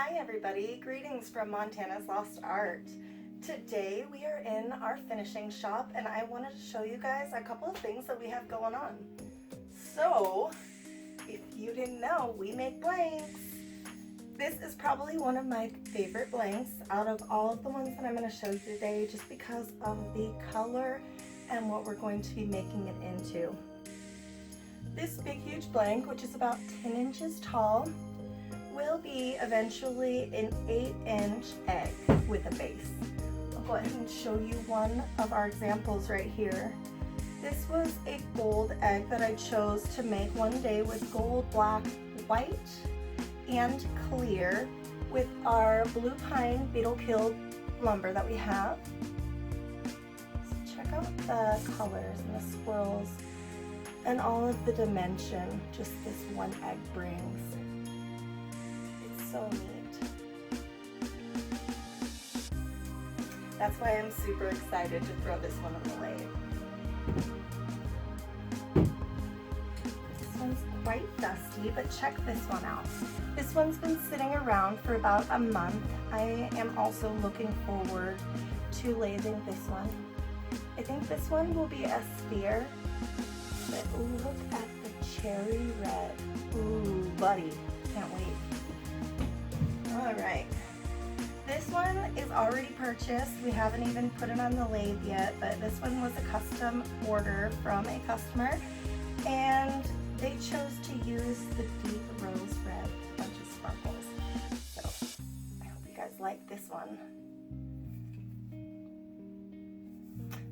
Hi everybody, greetings from Montana's Lost Art. Today we are in our finishing shop and I wanted to show you guys a couple of things that we have going on. So, if you didn't know, we make blanks. This is probably one of my favorite blanks out of all of the ones that I'm going to show you today just because of the color and what we're going to be making it into. This big huge blank, which is about 10 inches tall, will be eventually an 8-inch egg with a base. I'll go ahead and show you one of our examples right here. This was a gold egg that I chose to make one day with gold, black, white, and clear with our blue pine beetle killed lumber that we have. So check out the colors and the swirls and all of the dimension just this one egg brings. So neat. That's why I'm super excited to throw this one on the lathe. This one's quite dusty, but check this one out. This one's been sitting around for about a month. I am also looking forward to lathing this one. I think this one will be a sphere, but look at the cherry red. Ooh, buddy, can't wait. Alright, this one is already purchased. We haven't even put it on the lathe yet, but this one was a custom order from a customer and they chose to use the deep rose red with a bunch of sparkles. So I hope you guys like this one.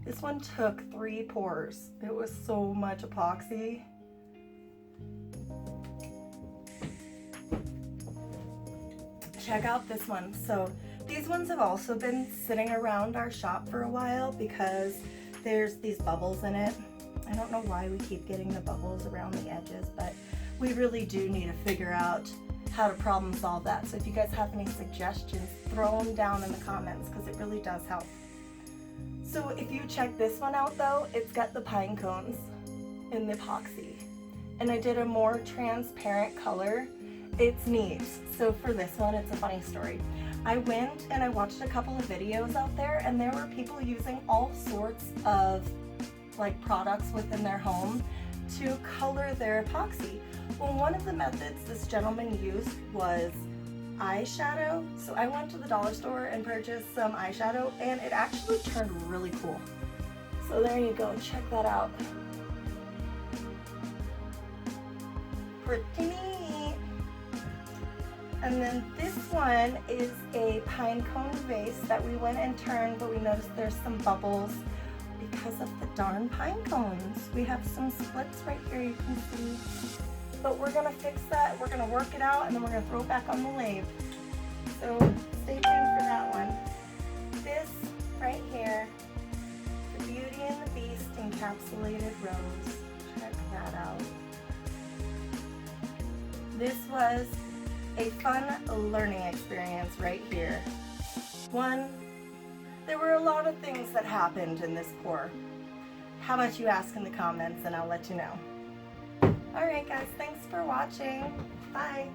This one took 3 pours. It was so much epoxy. Check out this one. So these ones have also been sitting around our shop for a while because there's these bubbles in it. I don't know why we keep getting the bubbles around the edges, but we really do need to figure out how to problem solve that. So if you guys have any suggestions, throw them down in the comments because it really does help. So if you check this one out though, it's got the pine cones in the epoxy. And I did a more transparent color. It's neat. So for this one, it's a funny story. I went and I watched a couple of videos out there and there were people using all sorts of like products within their home to color their epoxy. Well, one of the methods this gentleman used was eyeshadow. So I went to the dollar store and purchased some eyeshadow and it actually turned really cool. So there you go, check that out. Pretty neat. And then this one is a pine cone vase that we went and turned, but we noticed there's some bubbles because of the darn pine cones. We have some splits right here you can see. But we're gonna fix that, we're gonna work it out, and then we're gonna throw it back on the lathe. So stay tuned for that one. This right here, the Beauty and the Beast encapsulated rose. Check that out. This was a fun learning experience right here. One, there were a lot of things that happened in this pour. How about you ask in the comments and I'll let you know. Alright guys, thanks for watching. Bye.